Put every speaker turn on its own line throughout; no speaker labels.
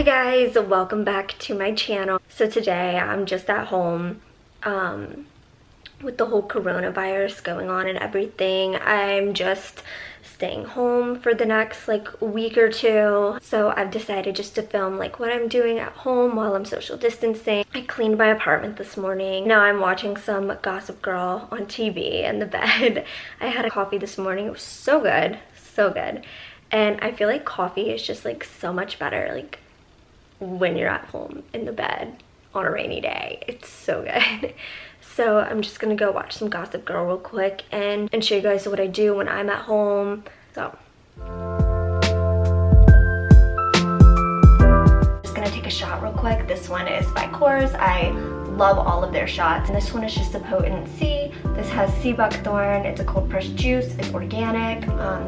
Hi guys, welcome back to my channel. So today I'm just at home with the whole coronavirus going on and everything. I'm just staying home for the next week or two. So I've decided just to film what I'm doing at home while I'm social distancing. I cleaned my apartment this morning. Now I'm watching some Gossip Girl on TV in the bed. I had a coffee this morning. It was so good, so good. And I feel like coffee is just so much better when you're at home in the bed on a rainy day. It's so good. So I'm just gonna go watch some Gossip Girl real quick and show you guys what I do when I'm at home. So just gonna take a shot real quick. This one is by Coors. I love all of their shots, and this one is just a potent C. This has sea buckthorn. It's a cold pressed juice. It's organic.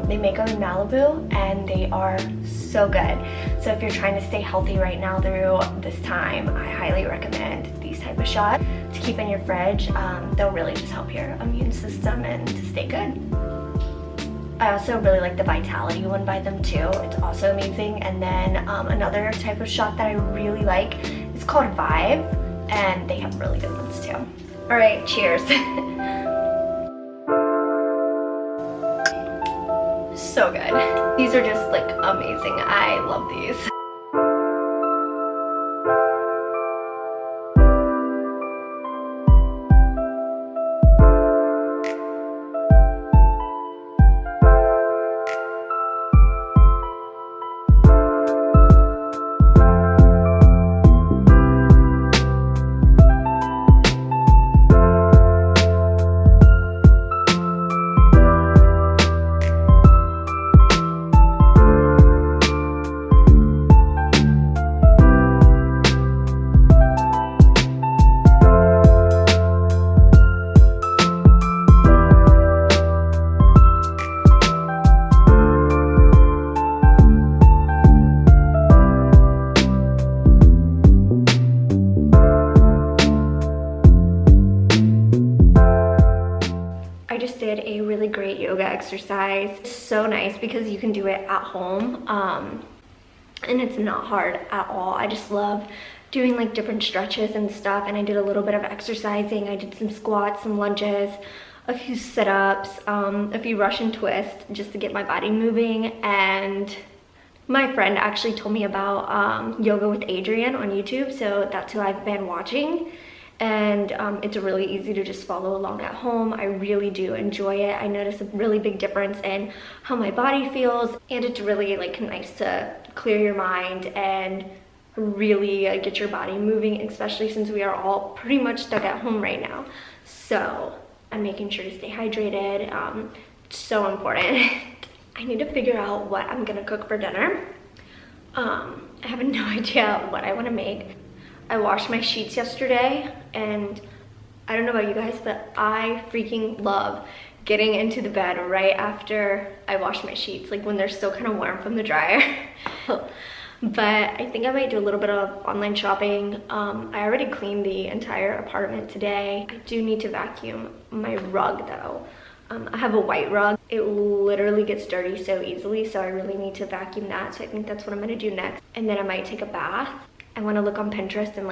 They make them in Malibu and they are so good. So if you're trying to stay healthy right now through this time, I highly recommend these type of shots to keep in your fridge. They'll really just help your immune system and to stay good. I also really like the Vitality one by them too. It's also amazing. And then another type of shot that I really like is called Vibe, and they have really good ones too. All right, cheers. So good. These are just amazing. I love these. I just did a really great yoga exercise. It's so nice because you can do it at home and it's not hard at all. I just love doing different stretches and stuff, and I did a little bit of exercising. I did some squats, some lunges, a few sit-ups, a few Russian twists just to get my body moving. And my friend actually told me about Yoga with Adrienne on YouTube, so that's who I've been watching. And it's really easy to just follow along at home. I really do enjoy it. I notice a really big difference in how my body feels, and it's really nice to clear your mind and really get your body moving, especially since we are all pretty much stuck at home right now. So I'm making sure to stay hydrated. It's so important. I need to figure out what I'm gonna cook for dinner. I have no idea what I want to make. I washed my sheets yesterday, and I don't know about you guys, but I freaking love getting into the bed right after I wash my sheets, when they're still kind of warm from the dryer. But I think I might do a little bit of online shopping. I already cleaned the entire apartment today. I do need to vacuum my rug though. I have a white rug. It literally gets dirty so easily, so I really need to vacuum that. So I think that's what I'm gonna do next. And then I might take a bath. I want to look on Pinterest and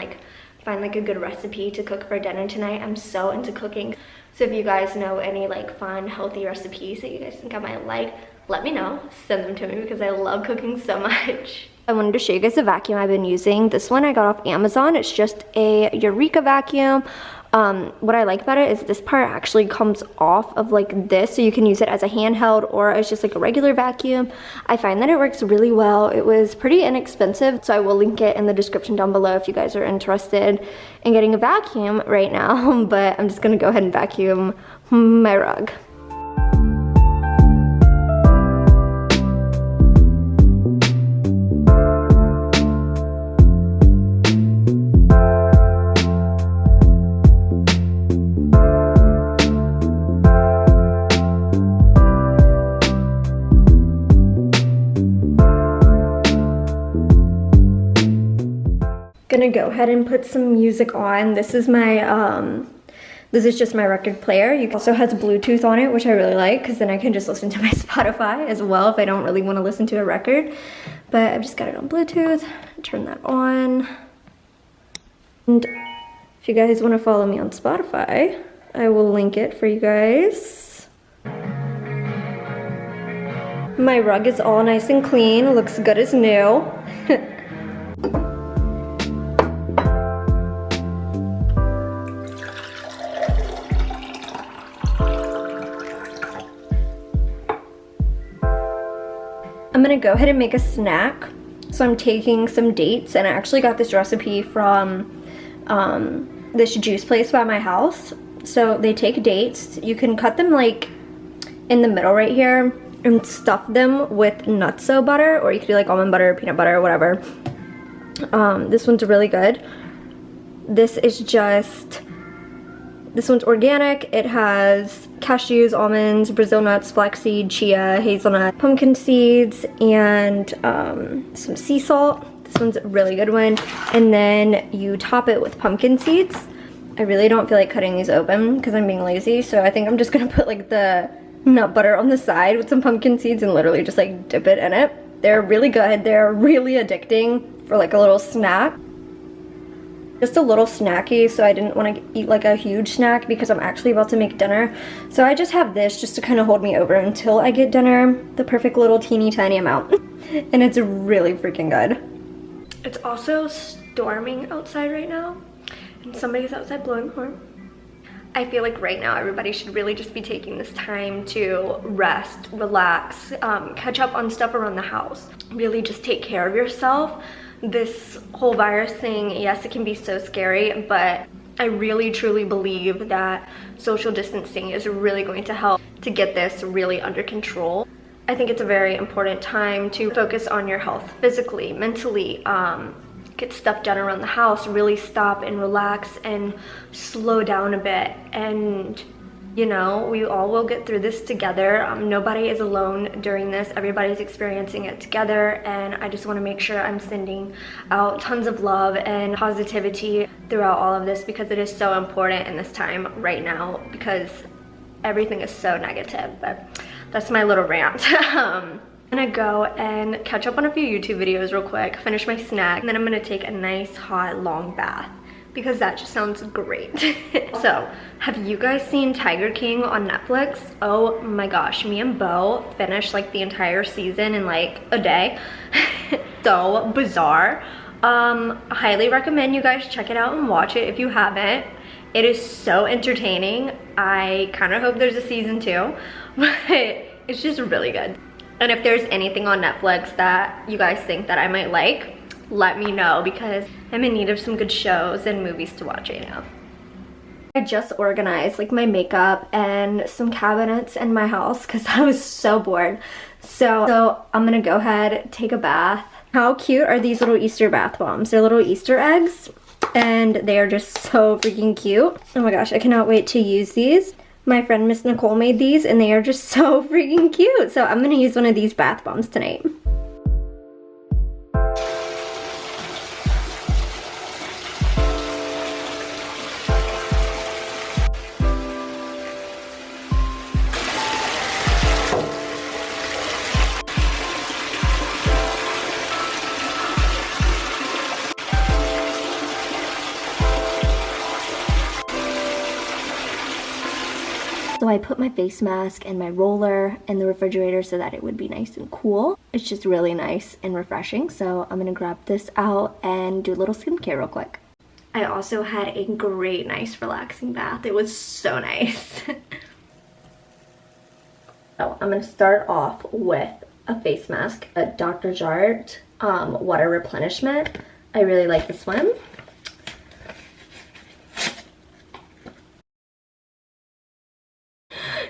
find a good recipe to cook for dinner tonight. I'm so into cooking. So if you guys know any fun, healthy recipes that you guys think I might like, let me know. Send them to me because I love cooking so much. I wanted to show you guys the vacuum I've been using. This one I got off Amazon. It's just a Eureka vacuum. What I like about it is this part actually comes off of this, so you can use it as a handheld or as just a regular vacuum. I find that it works really well. It was pretty inexpensive, so I will link it in the description down below if you guys are interested in getting a vacuum right now. But I'm just gonna go ahead and vacuum my rug. Gonna go ahead and put some music on. This is my This is just my record player. It also has Bluetooth on it, which I really like, because then I can just listen to my Spotify as well if I don't really want to listen to a record. but I've just got it on Bluetooth. Turn that on. And if you guys want to follow me on Spotify, I will link it for you guys. My rug is all nice and clean, looks good as new. I'm gonna go ahead and make a snack. So I'm taking some dates, and I actually got this recipe from this juice place by my house. So they take dates, you can cut them like in the middle right here and stuff them with nutso butter, or you could do like almond butter, peanut butter, whatever. This one's really good. This one's organic. It has cashews, almonds, Brazil nuts, flaxseed, chia, hazelnut, pumpkin seeds, and some sea salt. This one's a really good one. And then you top it with pumpkin seeds. I really don't feel like cutting these open because I'm being lazy, so I think I'm just gonna put like the nut butter on the side with some pumpkin seeds and literally just like dip it in it. They're really good. They're really addicting for like a little snack. Just a little snacky, so I didn't want to eat like a huge snack because I'm actually about to make dinner. So I just have this just to kind of hold me over until I get dinner. The perfect little teeny tiny amount. And it's really freaking good. It's also storming outside right now, and somebody's outside blowing a horn. I feel like right now everybody should really just be taking this time to rest, relax, catch up on stuff around the house. Really just take care of yourself. This whole virus thing, yes, it can be so scary, but I really truly believe that social distancing is really going to help to get this really under control. I think it's a very important time to focus on your health physically, mentally, get stuff done around the house, really stop and relax and slow down a bit. And you know, we all will get through this together. Nobody is alone during this. Everybody's experiencing it together, and I just want to make sure I'm sending out tons of love and positivity throughout all of this, because it is so important in this time right now, because everything is so negative. But that's my little rant. I'm gonna go and catch up on a few YouTube videos real quick, finish my snack, and then I'm gonna take a nice hot long bath, because that just sounds great. So, have you guys seen Tiger King on Netflix? Oh my gosh, me and Beau finished like the entire season in like a day. So bizarre. Highly recommend you guys check it out and watch it if you haven't. It is so entertaining. I kind of hope there's a season 2, but it's just really good. And if there's anything on Netflix that you guys think that I might like, let me know, because I'm in need of some good shows and movies to watch right now. I just organized like my makeup and some cabinets in my house because I was so bored. So I'm gonna go ahead, take a bath. How cute are these little Easter bath bombs? They're little Easter eggs, and they are just so freaking cute. Oh my gosh, I cannot wait to use these. My friend Miss Nicole made these, and they are just so freaking cute. So I'm gonna use one of these bath bombs tonight. So I put my face mask and my roller in the refrigerator so that it would be nice and cool. It's just really nice and refreshing. So I'm gonna grab this out and do a little skincare real quick. I also had a great, nice, relaxing bath. It was so nice. So I'm gonna start off with a face mask, a Dr. Jart water replenishment. I really like this one.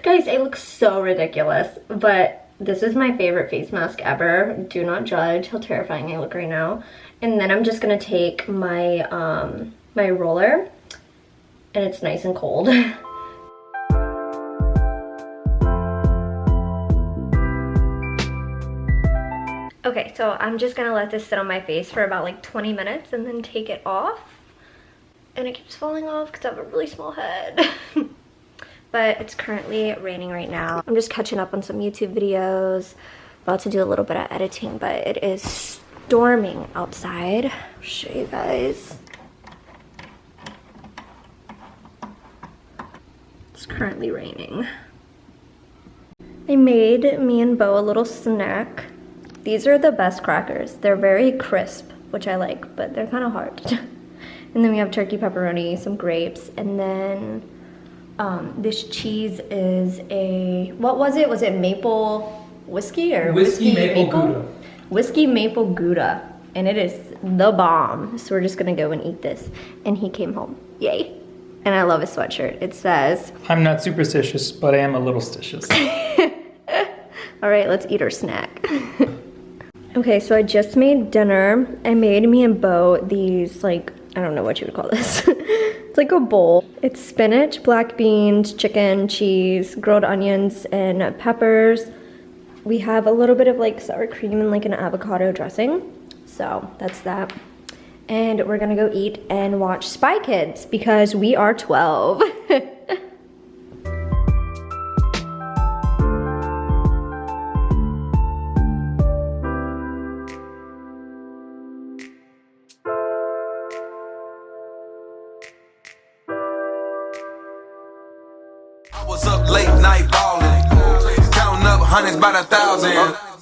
Guys, it looks so ridiculous, but this is my favorite face mask ever. Do not judge how terrifying I look right now. And then I'm just gonna take my my roller, and it's nice and cold. Okay, so I'm just gonna let this sit on my face for about like 20 minutes and then take it off. And it keeps falling off because I have a really small head. But it's currently raining right now. I'm just catching up on some YouTube videos, About to do a little bit of editing, but it is storming outside. I'll show you guys. It's currently raining. I made me and Bo a little snack. These are the best crackers. They're very crisp, which I like, but they're kind of hard. And then we have turkey pepperoni, some grapes, and then this cheese is a, what was it? Was it maple whiskey or
whiskey maple Gouda?
Whiskey maple Gouda, and it is the bomb. So we're just gonna go and eat this. And he came home, yay. And I love his sweatshirt. It says,
I'm not superstitious, but I am a little stitious.
All right, let's eat our snack. Okay, so I just made dinner. I made me and Bo these, like, I don't know what you would call this. It's like a bowl. It's spinach, black beans, chicken, cheese, grilled onions, and peppers. We have a little bit of like sour cream and like an avocado dressing. So that's that. And we're gonna go eat and watch Spy Kids because we are 12.
I was up late night ballin', counting up hundreds by the thousand.